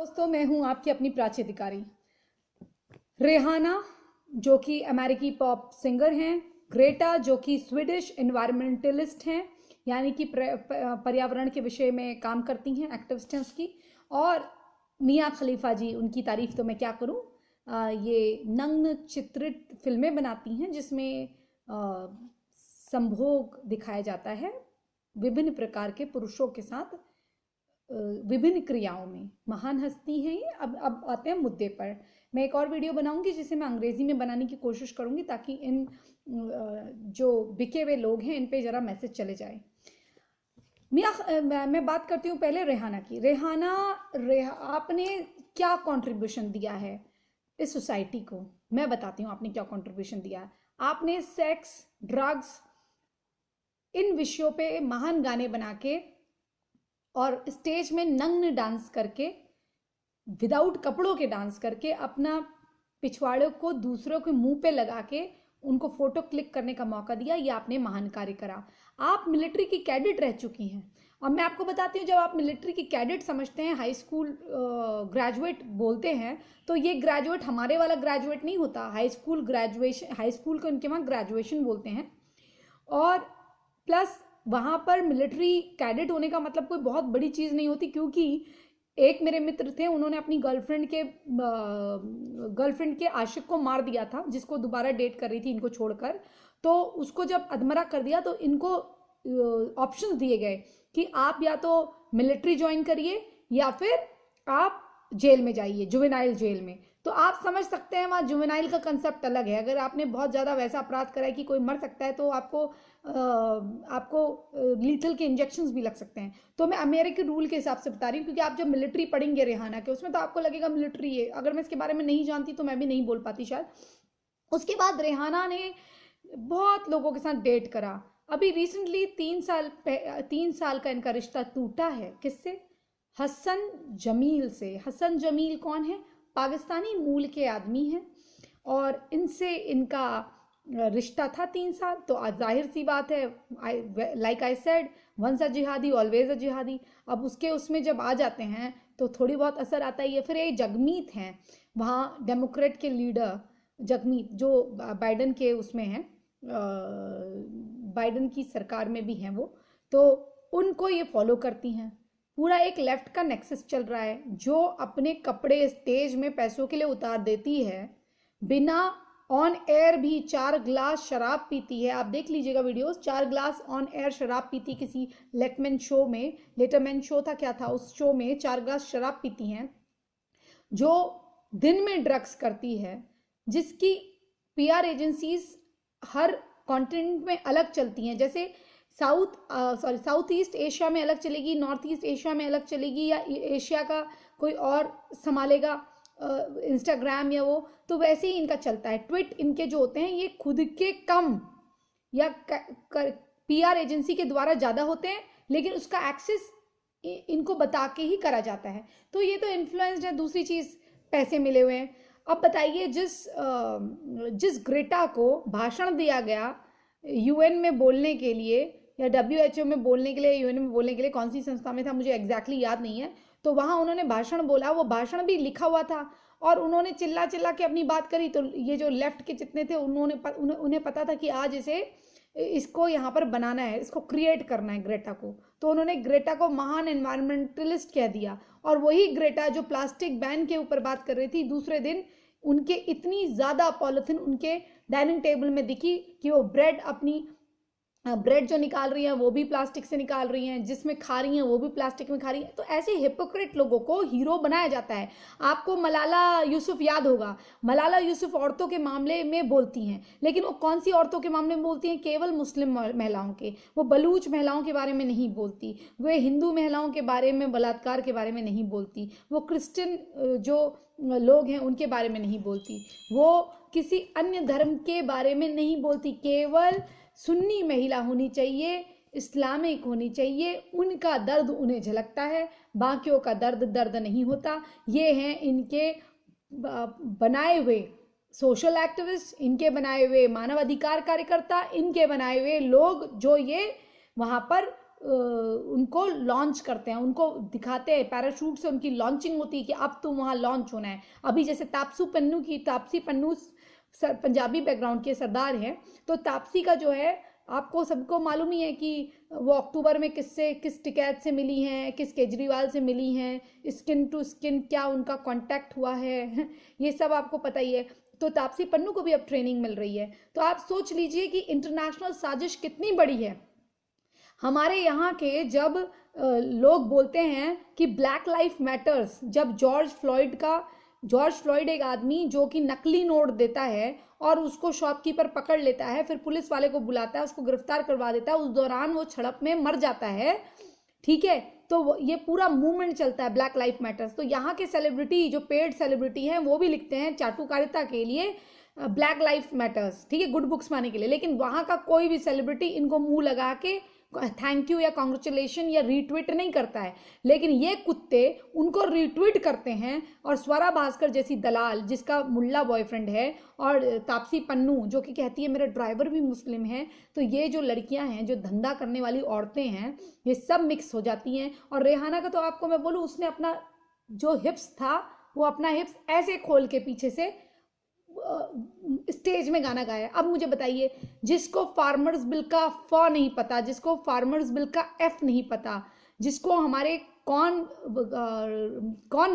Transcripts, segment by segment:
दोस्तों, मैं हूं आपकी अपनी प्राची अधिकारी। रेहाना जो कि अमेरिकी पॉप सिंगर हैं, ग्रेटा जो कि स्वीडिश एनवायरमेंटलिस्ट हैं, यानी कि पर्यावरण के विषय में काम करती हैं, एक्टिविस्ट हैं उसकी, और मिया खलीफा जी, उनकी तारीफ तो मैं क्या करूं। ये नग्न चित्रित फिल्में बनाती हैं जिसमें संभोग दिखाया जाता है विभिन्न प्रकार के पुरुषों के साथ विभिन्न क्रियाओं में। महान हस्ती हैं ये। अब आते हैं मुद्दे पर। मैं एक और वीडियो बनाऊंगी जिसे मैं अंग्रेजी में बनाने की कोशिश करूंगी ताकि इन जो बिके हुए लोग हैं इन पे जरा मैसेज चले जाए। मैं बात करती हूँ पहले रेहाना की। रेहाना आपने क्या कंट्रीब्यूशन दिया है इस सोसाइटी को, मैं बताती हूँ आपने क्या कंट्रीब्यूशन दिया है। आपने सेक्स, ड्रग्स, इन विषयों पे महान गाने बना के और स्टेज में नग्न डांस करके, विदाउट कपड़ों के डांस करके, अपना पिछवाड़े को दूसरों के मुंह पे लगा के उनको फोटो क्लिक करने का मौका दिया। ये आपने महान कार्य करा। आप मिलिट्री की कैडेट रह चुकी हैं। और मैं आपको बताती हूँ, जब आप मिलिट्री की कैडेट समझते हैं, हाई स्कूल ग्रेजुएट बोलते हैं, तो ये ग्रेजुएट हमारे वाला ग्रेजुएट नहीं होता। High school graduation, high school को इनके वहाँ ग्रेजुएशन बोलते हैं। और प्लस वहाँ पर मिलिट्री कैडेट होने का मतलब कोई बहुत बड़ी चीज़ नहीं होती, क्योंकि एक मेरे मित्र थे, उन्होंने अपनी गर्लफ्रेंड के आशिक को मार दिया था, जिसको दोबारा डेट कर रही थी इनको छोड़कर। तो उसको जब अधमरा कर दिया तो इनको ऑप्शंस दिए गए कि आप या तो मिलिट्री ज्वाइन करिए या फिर आप जेल में जाइए, जुवेनाइल जेल में। तो आप समझ सकते हैं वहाँ जुवेनाइल का कंसेप्ट अलग है। अगर आपने बहुत ज़्यादा वैसा अपराध करा है कि कोई मर सकता है तो आपको लीथल के इंजेक्शंस भी लग सकते हैं। तो मैं अमेरिकन रूल के हिसाब से बता रही हूँ, क्योंकि आप जब मिलिट्री पढ़ेंगे रेहाना के, उसमें तो आपको लगेगा मिलिट्री है। अगर मैं इसके बारे में नहीं जानती तो मैं भी नहीं बोल पाती शायद। उसके बाद रेहाना ने बहुत लोगों के साथ डेट करा। अभी रिसेंटली 3 साल का इनका रिश्ता टूटा है। किससे? हसन जमील से। हसन जमील कौन है? पाकिस्तानी मूल के आदमी हैं और इनसे इनका रिश्ता था 3 साल। तो आज जाहिर सी बात है, like I said, once a jihadi always अ जिहादी। अब उसमें जब आ जाते हैं तो थोड़ी बहुत असर आता ही है। फिर ये जगमीत हैं, वहाँ डेमोक्रेट के लीडर जगमीत, जो बाइडन के उसमें हैं, बाइडन की सरकार में भी हैं वो, तो उनको ये फॉलो करती हैं। पूरा एक लेफ्ट का नेक्सस चल रहा है, जो अपने कपड़े स्टेज में पैसों के लिए उतार देती है, बिना ऑन एयर भी 4 ग्लास शराब पीती है। आप देख लीजिएगा वीडियोस, 4 ग्लास ऑन एयर शराब पीती, किसी लेटमैन शो में, लेटरमैन शो था क्या था, उस शो में 4 ग्लास शराब पीती हैं, जो दिन में ड्रग्स करती है, जिसकी पीआर एजेंसीज हर कॉन्टिनेंट में अलग चलती हैं। जैसे साउथ ईस्ट एशिया में अलग चलेगी, नॉर्थ ईस्ट एशिया में अलग चलेगी, या एशिया का कोई और संभालेगा इंस्टाग्राम या वो, तो वैसे ही इनका चलता है। ट्वीट इनके जो होते हैं ये खुद के कम या पीआर एजेंसी के द्वारा ज़्यादा होते हैं, लेकिन उसका एक्सेस इनको बता के ही करा जाता है। तो ये तो इन्फ्लुएंस्ड है। दूसरी चीज़, पैसे मिले हुए हैं। अब बताइए, जिस ग्रेटा को भाषण दिया गया यूएन में बोलने के लिए, या डब्ल्यूएचओ में बोलने के लिए, यूएन में बोलने के लिए, कौन सी संस्था में था मुझे एग्जैक्टली याद नहीं है, तो वहाँ उन्होंने भाषण बोला, वो भाषण भी लिखा हुआ था, और उन्होंने चिल्ला चिल्ला के अपनी बात करी। तो ये जो लेफ्ट के जितने थे, उन्हें पता था कि आज इसको यहाँ पर बनाना है, इसको क्रिएट करना है ग्रेटा को। तो उन्होंने ग्रेटा को महान एनवायरमेंटलिस्ट कह दिया। और वही ग्रेटा जो प्लास्टिक बैन के ऊपर बात कर रही थी, दूसरे दिन उनके इतनी ज़्यादा पॉलिथीन उनके डाइनिंग टेबल में दिखी कि वो ब्रेड जो निकाल रही हैं वो भी प्लास्टिक से निकाल रही हैं, जिसमें खा रही हैं वो भी प्लास्टिक में खा रही हैं। तो ऐसे हिपोक्रेट लोगों को हीरो बनाया जाता है। आपको मलाला यूसुफ याद होगा। मलाला यूसुफ औरतों के मामले में बोलती हैं, लेकिन वो कौन सी औरतों के मामले में बोलती हैं? केवल मुस्लिम महिलाओं के। वो बलूच महिलाओं के बारे में नहीं बोलती, वे हिंदू महिलाओं के बारे में, बलात्कार के बारे में नहीं बोलती, वो क्रिश्चियन जो लोग हैं उनके बारे में नहीं बोलती, वो किसी अन्य धर्म के बारे में नहीं बोलती। केवल सुन्नी महिला होनी चाहिए, इस्लामिक होनी चाहिए, उनका दर्द उन्हें झलकता है, बाकियों का दर्द नहीं होता। ये हैं इनके बनाए हुए सोशल एक्टिविस्ट, इनके बनाए हुए मानवाधिकार कार्यकर्ता, इनके बनाए हुए लोग, जो ये वहाँ पर उनको लॉन्च करते हैं, उनको दिखाते हैं, पैराशूट से उनकी लॉन्चिंग होती है कि अब तुम वहाँ लॉन्च होना है। अभी जैसे तापसी पन्नू पंजाबी बैकग्राउंड के सरदार हैं, तो तापसी का जो है आपको सबको मालूम ही है कि वो अक्टूबर में किस टिकैत से मिली हैं, किस केजरीवाल से मिली हैं, स्किन टू स्किन क्या उनका कांटेक्ट हुआ है ये सब आपको पता ही है। तो तापसी पन्नू को भी अब ट्रेनिंग मिल रही है। तो आप सोच लीजिए कि इंटरनेशनल साजिश कितनी बड़ी है। हमारे यहाँ के जब लोग बोलते हैं कि ब्लैक लाइफ मैटर्स, जब जॉर्ज फ्लॉयड एक आदमी जो कि नकली नोट देता है और उसको शॉपकीपर पकड़ लेता है, फिर पुलिस वाले को बुलाता है, उसको गिरफ्तार करवा देता है, उस दौरान वो झड़प में मर जाता है, ठीक है, तो ये पूरा मूवमेंट चलता है ब्लैक लाइफ मैटर्स। तो यहाँ के सेलिब्रिटी जो पेड सेलिब्रिटी हैं वो भी लिखते हैं चाटुकारिता के लिए ब्लैक लाइफ मैटर्स, ठीक है, गुड बुक्स पाने के लिए। लेकिन वहाँ का कोई भी सेलिब्रिटी इनको मुंह लगा के थैंक यू या कॉन्ग्रेचुलेशन या रीट्वीट नहीं करता है, लेकिन ये कुत्ते उनको रीट्वीट करते हैं। और स्वरा भास्कर जैसी दलाल जिसका मुल्ला बॉयफ्रेंड है, और तापसी पन्नू जो कि कहती है मेरा ड्राइवर भी मुस्लिम है, तो ये जो लड़कियां हैं, जो धंधा करने वाली औरतें हैं, ये सब मिक्स हो जाती हैं। और रेहाना का तो आपको मैं बोलूँ, उसने अपना जो हिप्स था वो अपना हिप्स ऐसे खोल के पीछे से स्टेज में गाना गाया। अब मुझे बताइए, जिसको फार्मर्स बिल का फ नहीं पता, जिसको फार्मर्स बिल का एफ नहीं पता, जिसको हमारे कौन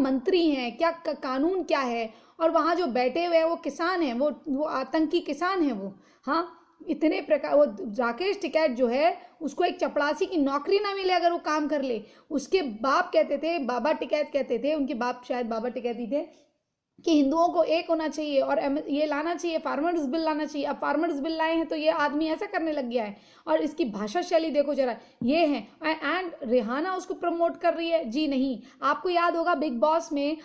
मंत्री हैं, क्या कानून क्या है, और वहाँ जो बैठे हुए हैं वो किसान हैं, वो आतंकी किसान हैं वो, हाँ, इतने प्रकार। वो राकेश टिकैत जो है उसको एक चपड़ासी की नौकरी ना मिले अगर वो काम कर ले। उसके बाप कहते थे, बाबा टिकैत कहते थे, उनके बाप शायद बाबा टिकैत ही थे, कि हिंदुओं को एक होना चाहिए और ये लाना चाहिए, फार्मर्स बिल लाना चाहिए। अब फार्मर्स बिल लाए हैं तो ये आदमी ऐसा करने लग गया है। और इसकी भाषा शैली देखो जरा, ये है। एंड रेहाना उसको प्रमोट कर रही है। जी नहीं, आपको याद होगा बिग बॉस में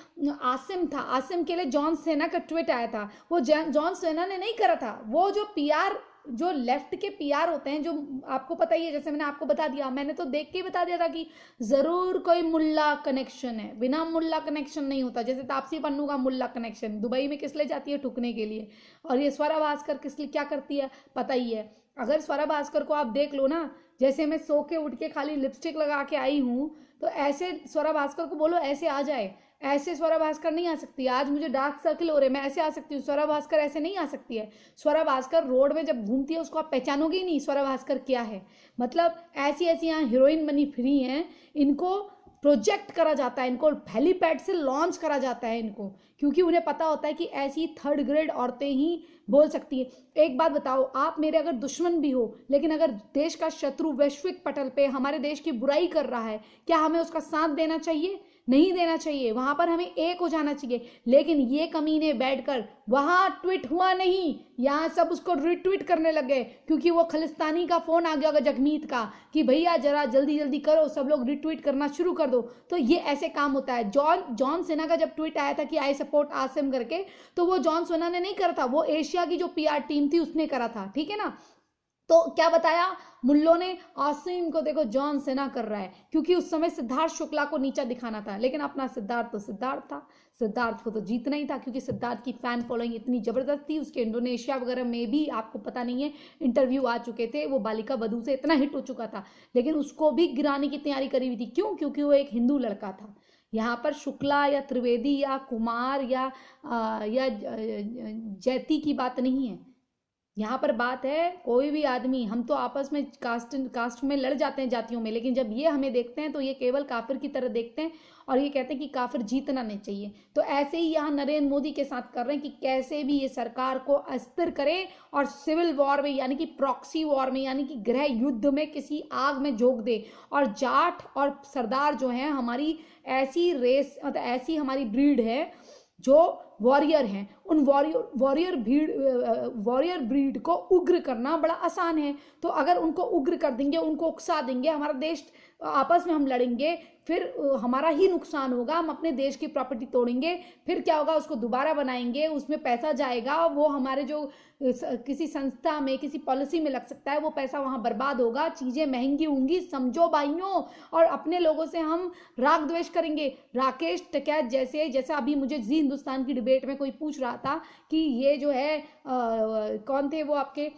आसिम था, आसिम के लिए जॉन सेना का ट्वीट आया था, वो जॉन सेना ने नहीं करा था। वो जो पीआर, जो लेफ्ट के पीआर होते हैं, जो आपको पता ही है, जैसे मैंने आपको बता दिया, मैंने तो देख के ही बता दिया था कि जरूर कोई मुल्ला कनेक्शन है, बिना मुल्ला कनेक्शन नहीं होता। जैसे तापसी पन्नू का मुल्ला कनेक्शन, दुबई में किस लिए जाती है, ठुकने के लिए। और ये स्वरा भास्कर किस लिए क्या करती है पता ही है। अगर स्वरा भास्कर को आप देख लो ना, जैसे मैं सो के उठ के खाली लिपस्टिक लगा के आई हूँ, तो ऐसे स्वरा भास्कर को बोलो ऐसे आ जाए, ऐसे स्वरा भास्कर नहीं आ सकती। आज मुझे डार्क सर्किल हो रहे, मैं ऐसे आ सकती हूँ, स्वरा भास्कर ऐसे नहीं आ सकती है। स्वरा भास्कर रोड में जब घूमती है उसको आप पहचानोगे ही नहीं स्वरा भास्कर क्या है। मतलब ऐसी ऐसी यहाँ हीरोइन बनी फ्री हैं, इनको प्रोजेक्ट करा जाता है, इनको हेलीपैड से लॉन्च करा जाता है इनको, क्योंकि उन्हें पता होता है कि ऐसी थर्ड ग्रेड औरतें ही बोल सकती है। एक बात बताओ, आप मेरे अगर दुश्मन भी हो, लेकिन अगर देश का शत्रु वैश्विक पटल पे हमारे देश की बुराई कर रहा है, क्या हमें उसका साथ देना चाहिए? नहीं देना चाहिए, वहां पर हमें एक हो जाना चाहिए। लेकिन ये कमीने बैठकर, वहां ट्वीट हुआ नहीं, यहाँ सब उसको रिट्वीट करने लगे, क्योंकि वो खलिस्तानी का फोन आ गया होगा जगमीत का कि भैया जरा जल्दी जल्दी करो, सब लोग रिट्वीट करना शुरू कर दो। तो ये ऐसे काम होता है। जॉन सेना का जब ट्वीट आया था कि आई सपोर्ट आसिम करके, तो वो जॉन सेना ने नहीं करा था, वो एशिया की जो पीआर टीम थी उसने करा था, ठीक है ना। तो क्या बताया मुल्लों ने, आसिम को देखो जॉन सेना कर रहा है, क्योंकि उस समय सिद्धार्थ शुक्ला को नीचा दिखाना था। लेकिन अपना सिद्धार्थ तो सिद्धार्थ था, सिद्धार्थ को तो जीतना ही था, क्योंकि सिद्धार्थ की फैन फॉलोइंग इतनी जबरदस्त थी। उसके इंडोनेशिया वगैरह में भी आपको पता नहीं है इंटरव्यू आ चुके थे, वो बालिका वधू से इतना हिट हो चुका था, लेकिन उसको भी गिराने की तैयारी करी हुई थी। क्यों? क्योंकि वो एक हिंदू लड़का था। यहाँ पर शुक्ला या त्रिवेदी या कुमार या जैती की बात नहीं है। यहाँ पर बात है कोई भी आदमी, हम तो आपस में कास्ट में लड़ जाते हैं जातियों में, लेकिन जब ये हमें देखते हैं तो ये केवल काफिर की तरह देखते हैं और ये कहते हैं कि काफिर जीतना नहीं चाहिए। तो ऐसे ही यहाँ नरेंद्र मोदी के साथ कर रहे हैं कि कैसे भी ये सरकार को अस्थिर करें और सिविल वॉर में, यानी कि प्रॉक्सी वॉर में, यानी कि गृह युद्ध में किसी आग में झोंक दे। और जाट और सरदार जो हैं, हमारी ऐसी रेस, मतलब ऐसी हमारी ब्रीड है जो वॉरियर हैं, उन वॉरियर ब्रीड को उग्र करना बड़ा आसान है। तो अगर उनको उग्र कर देंगे, उनको उकसा देंगे, हमारा देश आपस में हम लड़ेंगे, फिर हमारा ही नुकसान होगा, हम अपने देश की प्रॉपर्टी तोड़ेंगे, फिर क्या होगा, उसको दोबारा बनाएंगे, उसमें पैसा जाएगा, वो हमारे जो किसी संस्था में, किसी पॉलिसी में लग सकता है, वो पैसा वहाँ बर्बाद होगा, चीज़ें महंगी होंगी। समझो भाइयों, और अपने लोगों से हम राग द्वेष करेंगे। राकेश टिकैत जैसा अभी मुझे जी हिंदुस्तान की डिबेट में कोई पूछ रहा था कि ये जो है कौन थे वो आपके,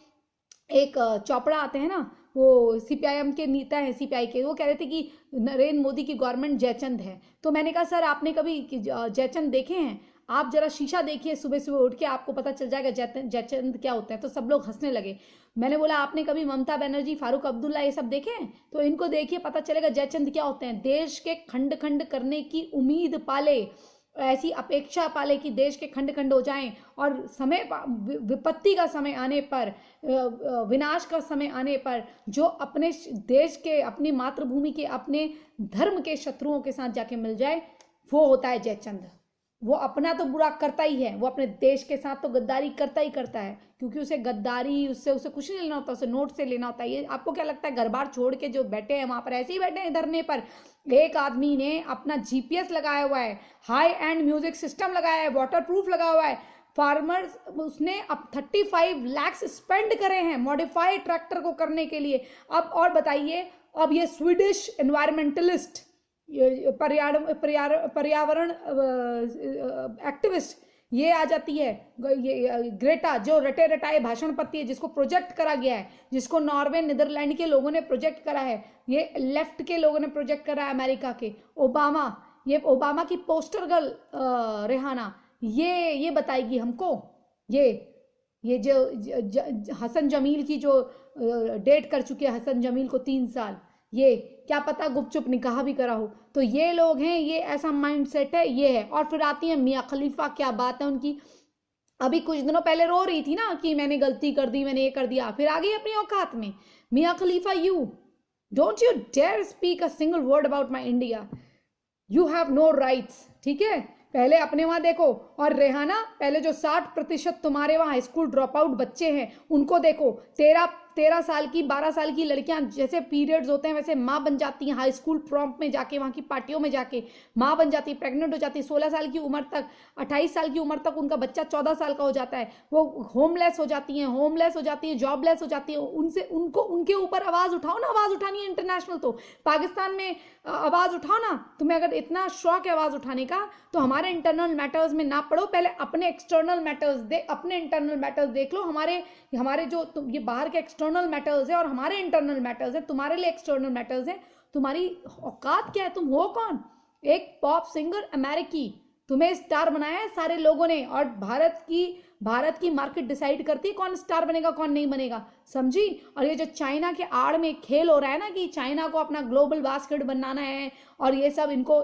एक चोपड़ा आते हैं ना, वो सीपीआईएम के नेता हैं, सीपीआई के, वो कह रहे थे कि नरेंद्र मोदी की गवर्नमेंट जयचंद है। तो मैंने कहा सर आपने कभी जयचंद देखे हैं? आप जरा शीशा देखिए सुबह सुबह उठ के, आपको पता चल जाएगा जयचंद क्या होते हैं। तो सब लोग हंसने लगे। मैंने बोला आपने कभी ममता बनर्जी, फारूक अब्दुल्ला ये सब देखे हैं? तो इनको देखिए पता चलेगा जयचंद क्या होते हैं। देश के खंड खंड करने की उम्मीद पाले, ऐसी अपेक्षा पाले कि देश के खंड खंड हो जाएं, और समय विपत्ति का समय आने पर, विनाश का समय आने पर जो अपने देश के, अपनी मातृभूमि के, अपने धर्म के शत्रुओं के साथ जाके मिल जाए, वो होता है जयचंद। वो अपना तो बुरा करता ही है, वो अपने देश के साथ तो गद्दारी करता ही करता है, क्योंकि उसे गद्दारी, उससे उसे कुछ नहीं लेना होता, उसे नोट से लेना होता है। ये आपको क्या लगता है घर बार छोड़ के जो बैठे हैं वहां पर ऐसे ही बैठे हैं धरने पर? एक आदमी ने अपना जीपीएस लगाया हुआ है, हाई एंड म्यूजिक सिस्टम लगाया है, वाटर प्रूफ लगा हुआ है, फार्मर्स, उसने अब 35 लाख स्पेंड करे हैं मॉडिफाइड ट्रैक्टर को करने के लिए। अब और बताइए, अब ये स्वीडिश एनवायरमेंटलिस्ट, पर्यावरण एक्टिविस्ट, ये आ जाती है, ये ग्रेटा जो रटे रटाए भाषण पढ़ती है, जिसको प्रोजेक्ट करा गया है, जिसको नॉर्वे नीदरलैंड के लोगों ने प्रोजेक्ट करा है, ये लेफ्ट के लोगों ने प्रोजेक्ट करा है, अमेरिका के ओबामा, ये ओबामा की पोस्टर गर्ल रेहाना, ये बताएगी हमको। ये जो हसन जमील की जो डेट कर चुके हैं, हसन जमील को 3 साल, ये क्या पता गुपचुप निकाह भी करा हो। तो ये लोग हैं, ये ऐसा माइंडसेट है, ये है। और फिर आती है मियाँ खलीफा, क्या बात है उनकी। अभी कुछ दिनों पहले रो रही थी ना कि मैंने गलती कर दी, मैंने ये कर दिया, फिर आ गई अपनी औकात में। Mia Khalifa, you don't you dare speak a single word about my India, you have no rights, ठीक है? पहले अपने वहां देखो। और रेहाना, पहले जो 60% तुम्हारे वहां हाई स्कूल ड्रॉप आउट बच्चे हैं उनको देखो। 13 साल की, 12 साल की लड़कियां जैसे पीरियड्स होते हैं वैसे माँ बन जाती हैं, हाई स्कूल प्रॉम्प्ट में जाके, वहाँ की पार्टियों में जाके माँ बन जाती है, प्रेग्नेंट हो जाती है। 16 साल की उम्र तक, 28 साल की उम्र तक उनका बच्चा 14 साल का हो जाता है। वो होमलेस हो जाती हैं, जॉबलेस हो जाती है। उनसे उनको उनके ऊपर आवाज उठाओ ना, आवाज उठानी है इंटरनेशनल। तो पाकिस्तान में आवाज उठाओ ना। तुम्हें अगर इतना शौक है आवाज उठाने का तो हमारे इंटरनल मैटर्स में ना पड़ो, पहले अपने एक्सटर्नल मैटर्स अपने इंटरनल मैटर्स देख लो। हमारे जो ये बाहर के एक्सटर्नल मैटर्स है और हमारे इंटरनल मैटर्स है, तुम्हारे लिए एक्सटर्नल मैटर्स है। तुम्हारी औकात क्या है? तुम हो कौन? एक पॉप सिंगर अमेरिकी, तुम्हें स्टार बनाया है सारे लोगों ने, और भारत की मार्केट डिसाइड करती है कौन स्टार बनेगा कौन नहीं बनेगा, समझी? और ये जो चाइना के आड़ में खेल हो रहा है ना कि चाइना को अपना ग्लोबल बास्केट बनाना है, और ये सब इनको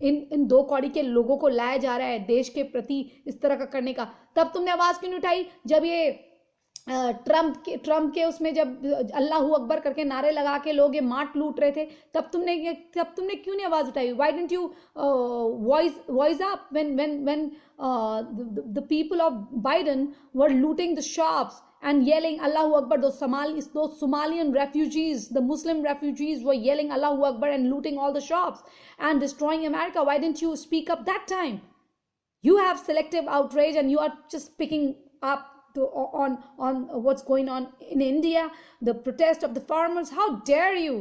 इन 2 कौड़ी के लोगों को लाया जा रहा है देश के प्रति इस तरह का करने का। तब तुमने आवाज क्यों नहीं उठाई? जब ये ट्रम्प के उसमें जब अल्लाह अकबर करके नारे लगा के लोग ये मार्ट लूट रहे थे, तब तुमने क्यों नहीं आवाज उठाई? Why didn't you voice up when the people of Biden were looting the shops and yelling Allahu Akbar? Those Somalian refugees, the Muslim refugees were yelling Allahu Akbar and looting all the shops and destroying America. Why didn't you speak up that time? You have selective outrage and you are just picking up on what's going on in India, the protest of the farmers. How dare you?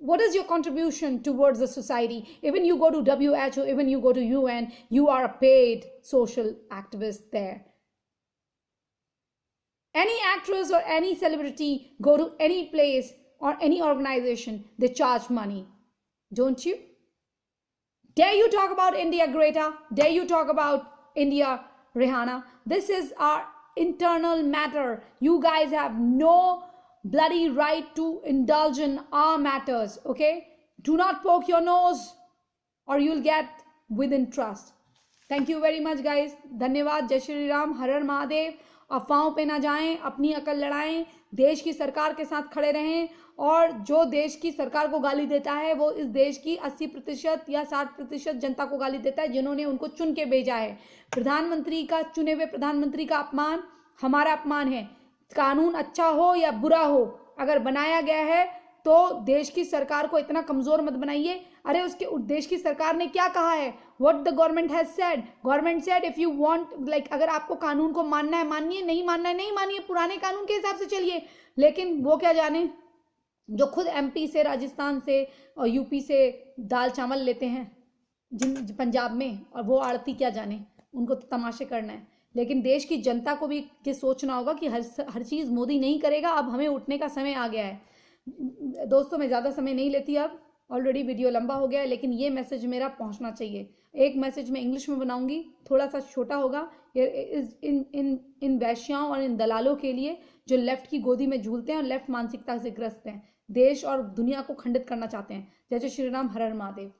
What is your contribution towards the society? Even you go to WHO, even you go to UN, you are a paid social activist there. Any actress or any celebrity go to any place or any organization, they charge money, don't you? Dare you talk about India, Greta? Dare you talk about India, Rihanna? This is our internal matter. You guys have no bloody right to indulge in our matters, okay? Do not poke your nose or you'll get within trust. Thank you very much guys. धन्यवाद। जय श्री राम, हर हर महादेव। अफवाहों पे ना जाएं, अपनी अकल लड़ाएं, देश की सरकार के साथ खड़े रहें, और जो देश की सरकार को गाली देता है वो इस देश की 80% या 60% जनता को गाली देता है, जिन्होंने उनको चुन के भेजा है। प्रधानमंत्री का, चुने हुए प्रधानमंत्री का अपमान हमारा अपमान है। कानून अच्छा हो या बुरा हो, अगर बनाया गया है तो देश की सरकार को इतना कमजोर मत बनाइए। अरे उसके देश की सरकार ने क्या कहा है? What the government has said, government said if you want, like अगर आपको कानून को मानना है मानिए, नहीं मानना है नहीं मानिए, पुराने कानून के हिसाब से चलिए। लेकिन वो क्या जाने, जो खुद एमपी से, राजस्थान से और यूपी से दाल चावल लेते हैं पंजाब में, और वो आड़ती क्या जाने, उनको तो तमाशे करना है। लेकिन देश की जनता को भी ये सोचना होगा कि हर चीज़ मोदी नहीं करेगा, अब हमें उठने का समय आ गया है। दोस्तों, मैं ज़्यादा समय नहीं लेती, अब ऑलरेडी वीडियो लंबा हो गया है, लेकिन ये मैसेज मेरा पहुंचना चाहिए। एक मैसेज मैं इंग्लिश में बनाऊंगी, थोड़ा सा छोटा होगा, ये इन वैश्याओं और इन दलालों के लिए जो लेफ्ट की गोदी में झूलते हैं और लेफ्ट मानसिकता से ग्रस्त हैं, देश और दुनिया को खंडित करना चाहते हैं। जय जय श्री राम, हर हर महादेव।